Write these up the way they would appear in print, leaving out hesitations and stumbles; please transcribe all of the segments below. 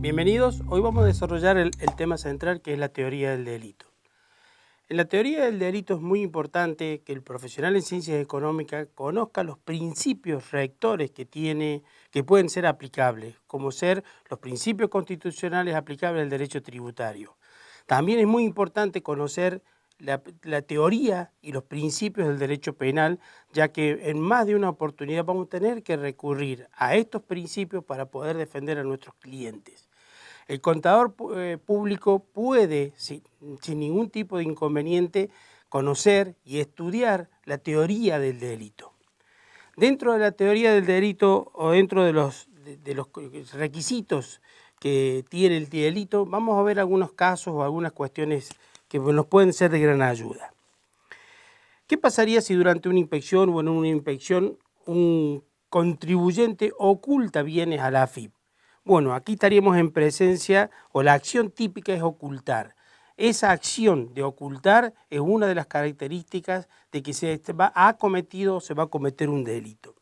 Bienvenidos, hoy vamos a desarrollar el tema central que es la teoría del delito. En la teoría del delito es muy importante que el profesional en ciencias económicas conozca los principios rectores que pueden ser aplicables, como ser los principios constitucionales aplicables al derecho tributario. También es muy importante conocer la teoría y los principios del derecho penal, ya que en más de una oportunidad vamos a tener que recurrir a estos principios para poder defender a nuestros clientes. El contador público puede, sin ningún tipo de inconveniente, conocer y estudiar la teoría del delito. Dentro de la teoría del delito o dentro de los requisitos que tiene el delito, vamos a ver algunos casos o algunas cuestiones que nos pueden ser de gran ayuda. ¿Qué pasaría si durante una inspección o en una inspección un contribuyente oculta bienes a la AFIP? Bueno, aquí estaríamos en presencia, o la acción típica es ocultar. Esa acción de ocultar es una de las características de que se va a cometer un delito.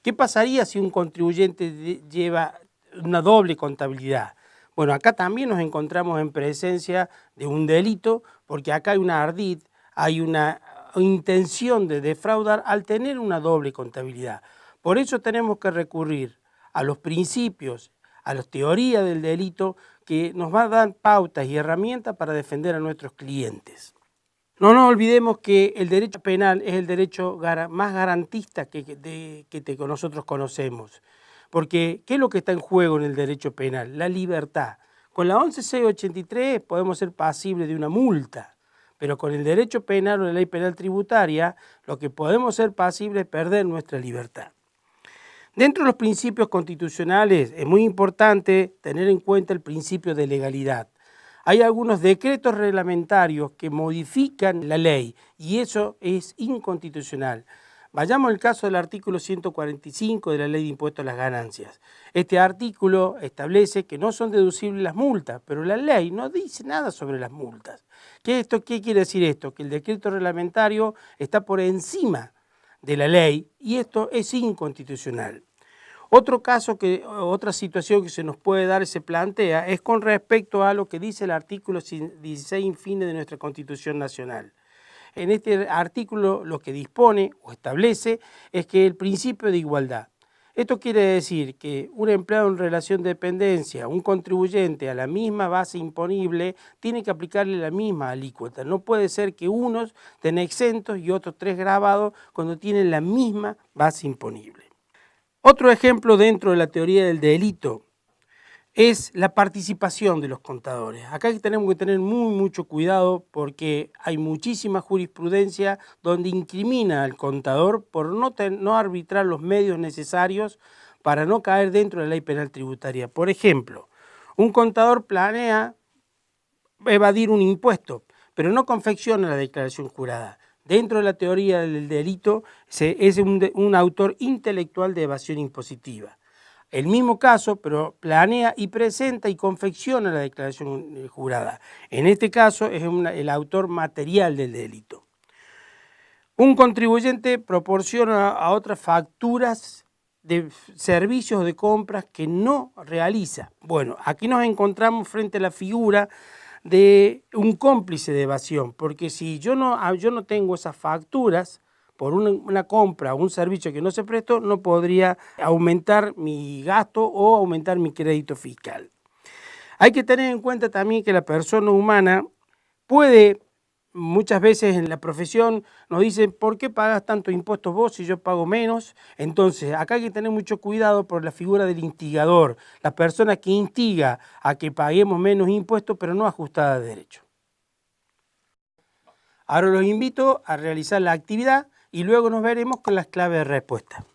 ¿Qué pasaría si un contribuyente lleva una doble contabilidad? Bueno, acá también nos encontramos en presencia de un delito, porque acá hay una ardid, hay una intención de defraudar al tener una doble contabilidad. Por eso tenemos que recurrir a los principios, a las teorías del delito que nos va a dar pautas y herramientas para defender a nuestros clientes. No nos olvidemos que el derecho penal es el derecho más garantista que nosotros conocemos. Porque, ¿qué es lo que está en juego en el derecho penal? La libertad. Con la 11.683 podemos ser pasibles de una multa, pero con el derecho penal o la ley penal tributaria, lo que podemos ser pasibles es perder nuestra libertad. Dentro de los principios constitucionales es muy importante tener en cuenta el principio de legalidad. Hay algunos decretos reglamentarios que modifican la ley y eso es inconstitucional. Vayamos al caso del artículo 145 de la Ley de Impuestos a las Ganancias. Este artículo establece que no son deducibles las multas, pero la ley no dice nada sobre las multas. ¿Qué quiere decir esto? Que el decreto reglamentario está por encima de la ley y esto es inconstitucional. Otra situación que se nos puede dar, se plantea, es con respecto a lo que dice el artículo 16 infine de nuestra Constitución Nacional. En este artículo lo que dispone o establece es que el principio de igualdad. Esto quiere decir que un empleado en relación de dependencia, un contribuyente a la misma base imponible, tiene que aplicarle la misma alícuota. No puede ser que unos estén exentos y otros 3 gravados cuando tienen la misma base imponible. Otro ejemplo dentro de la teoría del delito es la participación de los contadores. Acá tenemos que tener mucho cuidado porque hay muchísima jurisprudencia donde incrimina al contador por no arbitrar los medios necesarios para no caer dentro de la ley penal tributaria. Por ejemplo, un contador planea evadir un impuesto, pero no confecciona la declaración jurada. Dentro de la teoría del delito es un autor intelectual de evasión impositiva. El mismo caso, pero planea y presenta y confecciona la declaración jurada. En este caso es el autor material del delito. Un contribuyente proporciona a otras facturas de servicios o de compras que no realiza. Bueno, aquí nos encontramos frente a la figura de un cómplice de evasión, porque si yo no tengo esas facturas por una compra o un servicio que no se prestó, no podría aumentar mi gasto o aumentar mi crédito fiscal. Hay que tener en cuenta también que la persona humana puede, muchas veces en la profesión nos dicen, ¿por qué pagas tanto impuestos vos si yo pago menos? Entonces, acá hay que tener mucho cuidado por la figura del instigador, la persona que instiga a que paguemos menos impuestos, pero no ajustada a derecho. Ahora los invito a realizar la actividad y luego nos veremos con las claves de respuesta.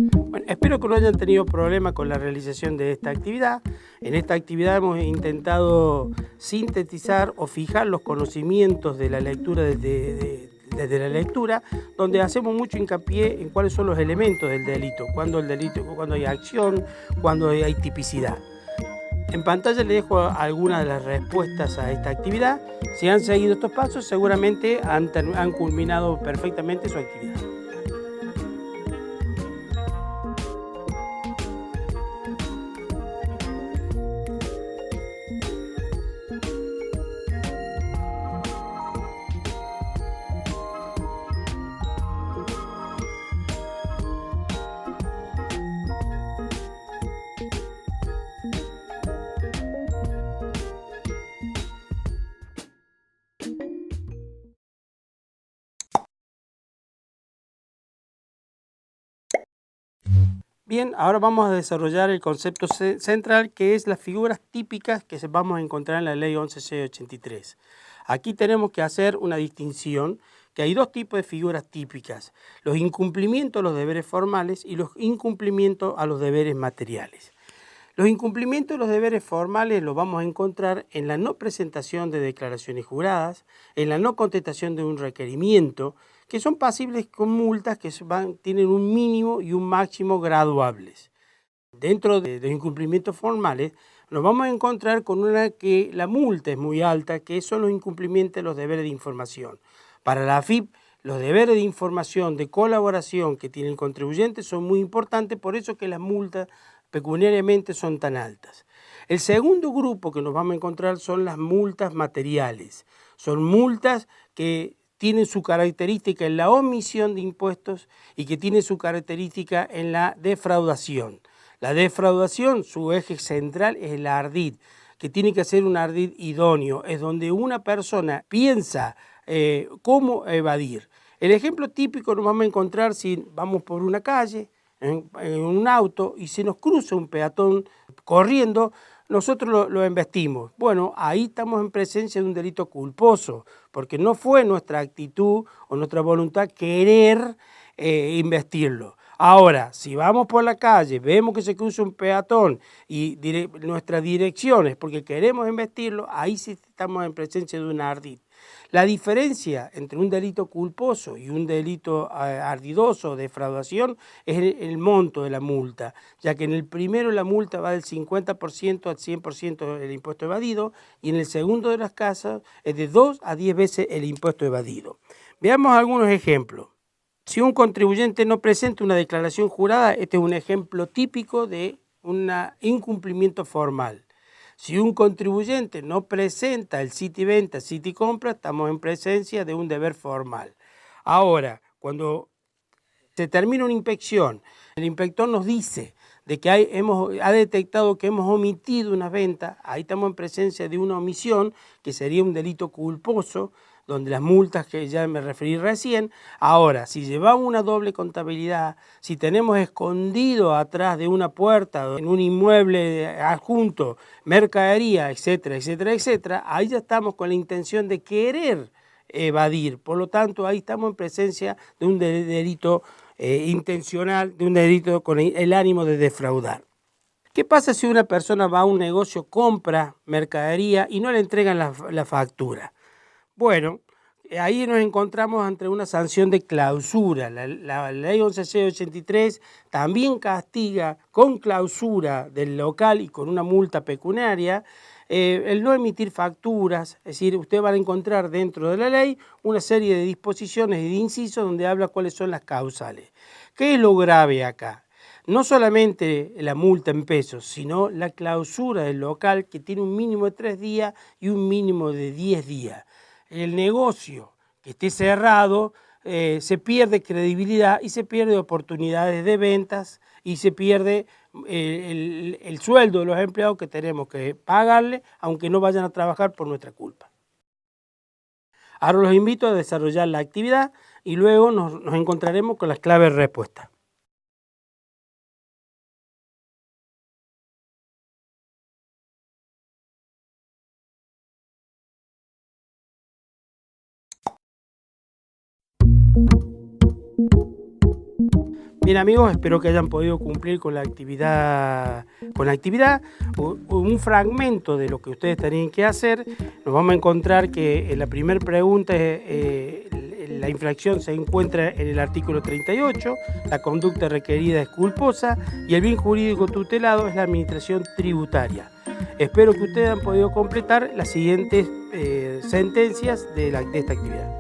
Bueno, espero que no hayan tenido problema con la realización de esta actividad. En esta actividad hemos intentado sintetizar o fijar los conocimientos de la lectura desde la lectura, donde hacemos mucho hincapié en cuáles son los elementos del delito, cuando hay acción, cuando hay tipicidad. En pantalla le dejo algunas de las respuestas a esta actividad. Si han seguido estos pasos, seguramente han culminado perfectamente su actividad. Bien, ahora vamos a desarrollar el concepto central, que es las figuras típicas que vamos a encontrar en la Ley 11.683. Aquí tenemos que hacer una distinción, que hay dos tipos de figuras típicas: los incumplimientos a los deberes formales y los incumplimientos a los deberes materiales. Los incumplimientos de los deberes formales los vamos a encontrar en la no presentación de declaraciones juradas, en la no contestación de un requerimiento, que son pasibles con multas que tienen un mínimo y un máximo graduables. Dentro de los incumplimientos formales nos vamos a encontrar con una que la multa es muy alta, que son los incumplimientos de los deberes de información. Para la AFIP, los deberes de información, de colaboración que tiene el contribuyente son muy importantes, por eso que las multas pecuniariamente son tan altas. El segundo grupo que nos vamos a encontrar son las multas materiales. Son multas que tienen su característica en la omisión de impuestos y que tienen su característica en la defraudación. La defraudación, su eje central es el ardid, que tiene que ser un ardid idóneo, es donde una persona piensa cómo evadir. El ejemplo típico nos vamos a encontrar si vamos por una calle, en un auto, y se nos cruza un peatón corriendo, nosotros lo embestimos. Bueno, ahí estamos en presencia de un delito culposo, porque no fue nuestra actitud o nuestra voluntad querer embestirlo. Ahora, si vamos por la calle, vemos que se cruza un peatón y nuestra dirección es porque queremos embestirlo, ahí sí estamos en presencia de un ardid. La diferencia entre un delito culposo y un delito ardidoso o defraudación es el monto de la multa, ya que en el primero la multa va del 50% al 100% del impuesto evadido y en el segundo de las casos es de 2 a 10 veces el impuesto evadido. Veamos algunos ejemplos. Si un contribuyente no presenta una declaración jurada, este es un ejemplo típico de un incumplimiento formal. Si un contribuyente no presenta el Citiventa, Citicompra, estamos en presencia de un deber formal. Ahora, cuando se termina una inspección, el inspector nos dice de que ha detectado que hemos omitido una venta, ahí estamos en presencia de una omisión, que sería un delito culposo, donde las multas que ya me referí recién. Ahora, si llevamos una doble contabilidad, si tenemos escondido atrás de una puerta, en un inmueble adjunto, mercadería, etcétera, etcétera, etcétera, ahí ya estamos con la intención de querer evadir. Por lo tanto, ahí estamos en presencia de un delito intencional, de un delito con el ánimo de defraudar. ¿Qué pasa si una persona va a un negocio, compra mercadería y no le entregan la factura? Bueno, ahí nos encontramos ante una sanción de clausura. La ley 11.683 también castiga con clausura del local y con una multa pecuniaria el no emitir facturas. Es decir, usted va a encontrar dentro de la ley una serie de disposiciones y de incisos donde habla cuáles son las causales. ¿Qué es lo grave acá? No solamente la multa en pesos, sino la clausura del local, que tiene un mínimo de 3 días y un mínimo de 10 días. El negocio que esté cerrado se pierde credibilidad y se pierde oportunidades de ventas y se pierde el sueldo de los empleados que tenemos que pagarle, aunque no vayan a trabajar por nuestra culpa. Ahora los invito a desarrollar la actividad y luego nos encontraremos con las claves de respuesta. Bien amigos, espero que hayan podido cumplir con la actividad. Un fragmento de lo que ustedes tenían que hacer. Nos vamos a encontrar que en la primera pregunta la infracción se encuentra en el artículo 38, la conducta requerida es culposa y el bien jurídico tutelado es la administración tributaria. Espero que ustedes han podido completar las siguientes sentencias de esta actividad.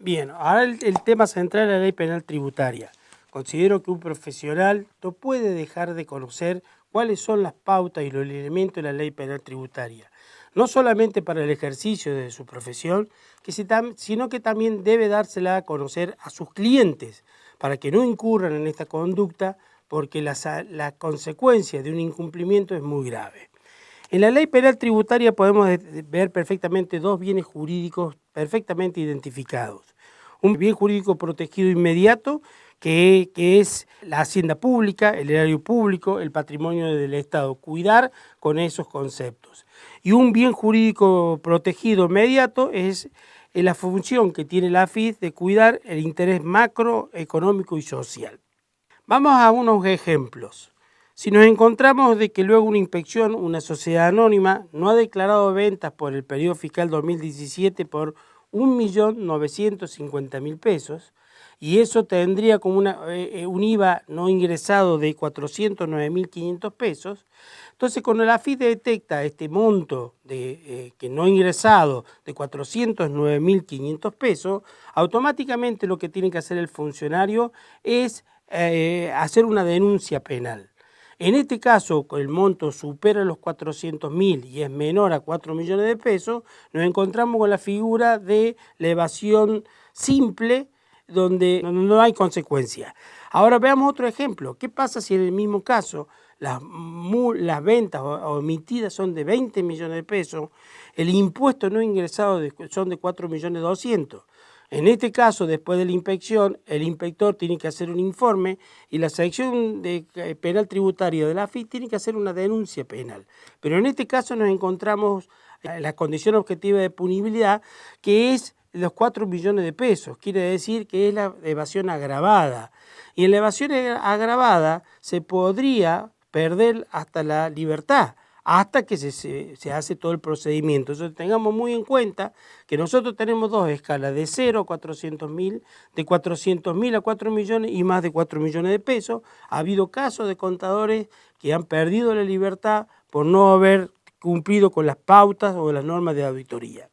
Bien, ahora el tema central de la ley penal tributaria. Considero que un profesional no puede dejar de conocer cuáles son las pautas y los elementos de la ley penal tributaria, no solamente para el ejercicio de su profesión, sino que también debe dársela a conocer a sus clientes para que no incurran en esta conducta, porque la consecuencia de un incumplimiento es muy grave. En la ley penal tributaria podemos ver perfectamente dos bienes jurídicos perfectamente identificados. Un bien jurídico protegido inmediato, que es la hacienda pública, el erario público, el patrimonio del Estado. Cuidar con esos conceptos. Y un bien jurídico protegido inmediato es la función que tiene la AFIP de cuidar el interés macroeconómico y social. Vamos a unos ejemplos. Si nos encontramos de que luego una inspección, una sociedad anónima, no ha declarado ventas por el periodo fiscal 2017 por 1.950.000 pesos, y eso tendría como un IVA no ingresado de 409.500 pesos, entonces cuando la AFIP detecta este monto que no ingresado de 409.500 pesos, automáticamente lo que tiene que hacer el funcionario es hacer una denuncia penal. En este caso, el monto supera los 400.000 y es menor a 4 millones de pesos, nos encontramos con la figura de la evasión simple, donde no hay consecuencia. Ahora veamos otro ejemplo. ¿Qué pasa si en el mismo caso las ventas omitidas son de 20 millones de pesos, el impuesto no ingresado son de 4.200.000? En este caso, después de la inspección, el inspector tiene que hacer un informe y la sección penal tributaria de la AFIP tiene que hacer una denuncia penal. Pero en este caso nos encontramos la condición objetiva de punibilidad, que es los 4 millones de pesos. Quiere decir que es la evasión agravada. Y en la evasión agravada se podría perder hasta la libertad, hasta que se hace todo el procedimiento. Entonces tengamos muy en cuenta que nosotros tenemos dos escalas, de 0 a 400.000, de 400.000 a 4 millones y más de 4 millones de pesos. Ha habido casos de contadores que han perdido la libertad por no haber cumplido con las pautas o las normas de auditoría.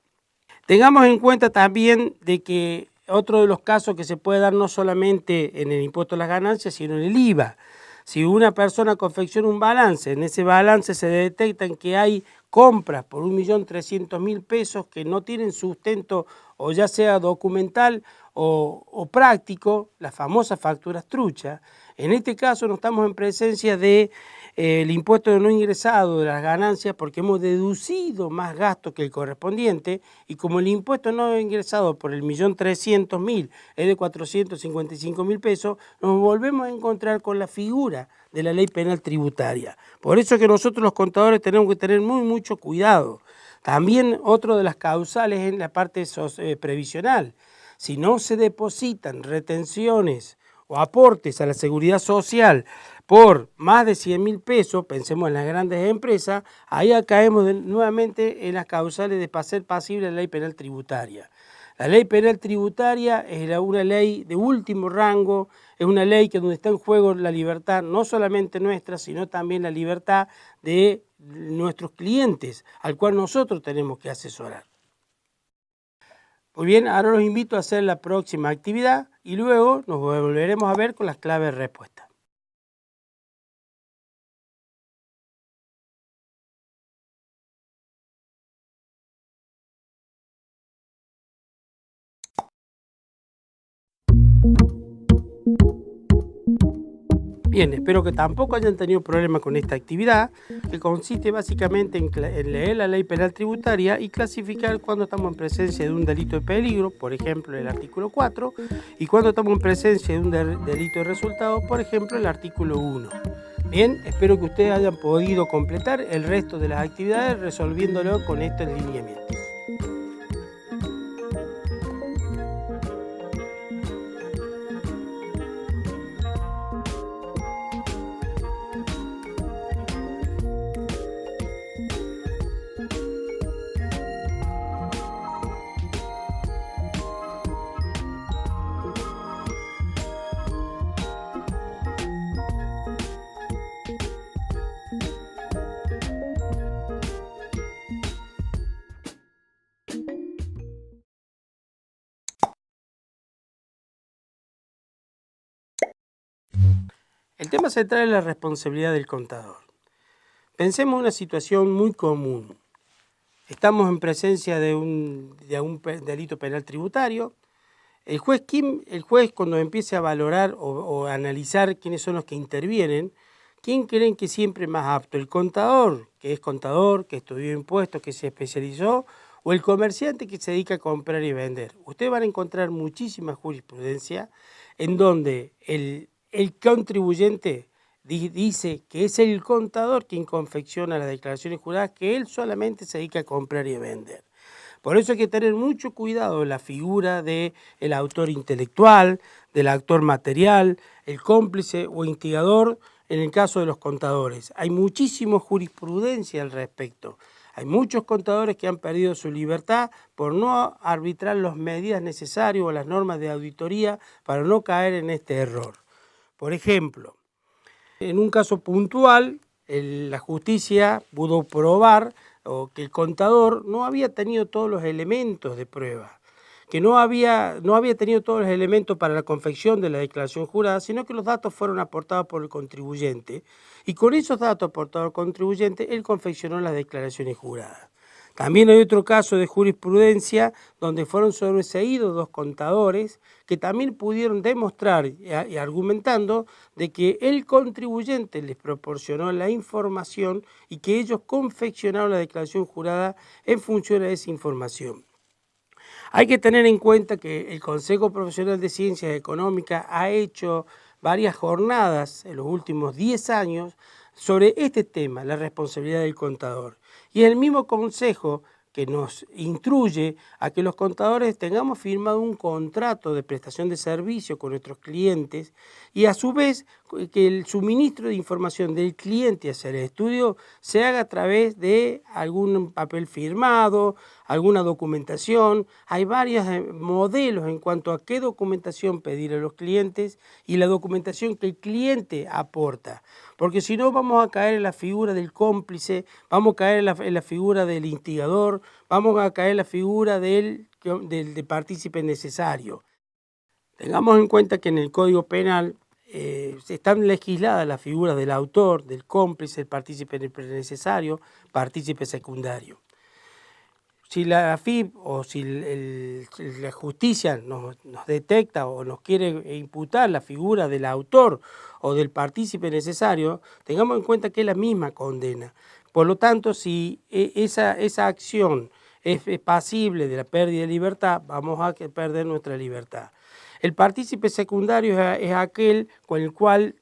Tengamos en cuenta también de que otro de los casos que se puede dar no solamente en el impuesto a las ganancias, sino en el IVA. Si una persona confecciona un balance, en ese balance se detectan que hay compras por 1.300.000 pesos que no tienen sustento, o ya sea documental o práctico, las famosas facturas truchas. En este caso no estamos en presencia de el impuesto de no ingresado de las ganancias, porque hemos deducido más gastos que el correspondiente, y como el impuesto no ingresado por el 1.300.000 es de 455.000 pesos, nos volvemos a encontrar con la figura de la ley penal tributaria. Por eso que nosotros los contadores tenemos que tener mucho cuidado. También otra de las causales es la parte previsional. Si no se depositan retenciones o aportes a la seguridad social por más de 100.000 pesos, pensemos en las grandes empresas, ahí caemos nuevamente en las causales de ser pasible de la ley penal tributaria. La ley penal tributaria es una ley de último rango, es una ley que donde está en juego la libertad, no solamente nuestra, sino también la libertad de nuestros clientes, al cual nosotros tenemos que asesorar. Muy bien, ahora los invito a hacer la próxima actividad y luego nos volveremos a ver con las claves de respuesta. Bien, espero que tampoco hayan tenido problemas con esta actividad, que consiste básicamente en leer la ley penal tributaria y clasificar cuando estamos en presencia de un delito de peligro, por ejemplo el artículo 4, y cuando estamos en presencia de un delito de resultado, por ejemplo el artículo 1. Bien, espero que ustedes hayan podido completar el resto de las actividades resolviéndolo con estos lineamientos. El tema central es la responsabilidad del contador. Pensemos en una situación muy común. Estamos en presencia de un delito penal tributario. El juez cuando empiece a valorar o a analizar quiénes son los que intervienen, ¿quién creen que siempre es más apto? ¿El contador, que estudió impuestos, que se especializó, o el comerciante que se dedica a comprar y vender? Ustedes van a encontrar muchísima jurisprudencia en donde el contribuyente dice que es el contador quien confecciona las declaraciones juradas, que él solamente se dedica a comprar y a vender. Por eso hay que tener mucho cuidado en la figura del autor intelectual, del autor material, el cómplice o instigador en el caso de los contadores. Hay muchísima jurisprudencia al respecto. Hay muchos contadores que han perdido su libertad por no arbitrar las medidas necesarias o las normas de auditoría para no caer en este error. Por ejemplo, en un caso puntual, la justicia pudo probar que el contador no había tenido todos los elementos de prueba, que no había tenido todos los elementos para la confección de la declaración jurada, sino que los datos fueron aportados por el contribuyente, y con esos datos aportados al contribuyente, él confeccionó las declaraciones juradas. También hay otro caso de jurisprudencia donde fueron sobreseídos dos contadores que también pudieron demostrar y argumentando de que el contribuyente les proporcionó la información y que ellos confeccionaron la declaración jurada en función a esa información. Hay que tener en cuenta que el Consejo Profesional de Ciencias Económicas ha hecho varias jornadas en los últimos 10 años sobre este tema, la responsabilidad del contador. Y es el mismo consejo que nos instruye a que los contadores tengamos firmado un contrato de prestación de servicio con nuestros clientes y a su vez que el suministro de información del cliente hacia el estudio se haga a través de algún papel firmado, alguna documentación. Hay varios modelos en cuanto a qué documentación pedir a los clientes y la documentación que el cliente aporta. Porque si no vamos a caer en la figura del cómplice, vamos a caer en la figura del instigador, vamos a caer en la figura del partícipe necesario. Tengamos en cuenta que en el Código Penal están legisladas las figuras del autor, del cómplice, el partícipe necesario, partícipe secundario. Si la AFIP o si la justicia nos detecta o nos quiere imputar la figura del autor o del partícipe necesario, tengamos en cuenta que es la misma condena. Por lo tanto, si esa acción es pasible de la pérdida de libertad, vamos a perder nuestra libertad. El partícipe secundario es aquel con el cual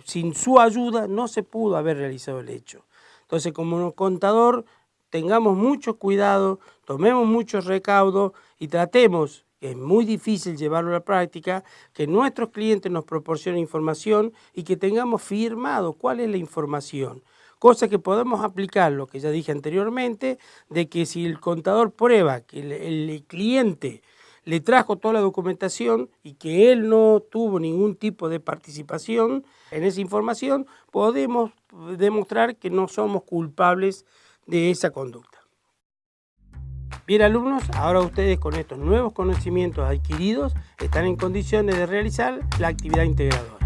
sin su ayuda no se pudo haber realizado el hecho. Entonces, como contador, tengamos mucho cuidado, tomemos muchos recaudos y tratemos, que es muy difícil llevarlo a la práctica, que nuestros clientes nos proporcionen información y que tengamos firmado cuál es la información. Cosa que podemos aplicar, lo que ya dije anteriormente, de que si el contador prueba que el cliente le trajo toda la documentación y que él no tuvo ningún tipo de participación en esa información, podemos demostrar que no somos culpables de esa conducta. Bien, alumnos, ahora ustedes con estos nuevos conocimientos adquiridos están en condiciones de realizar la actividad integradora.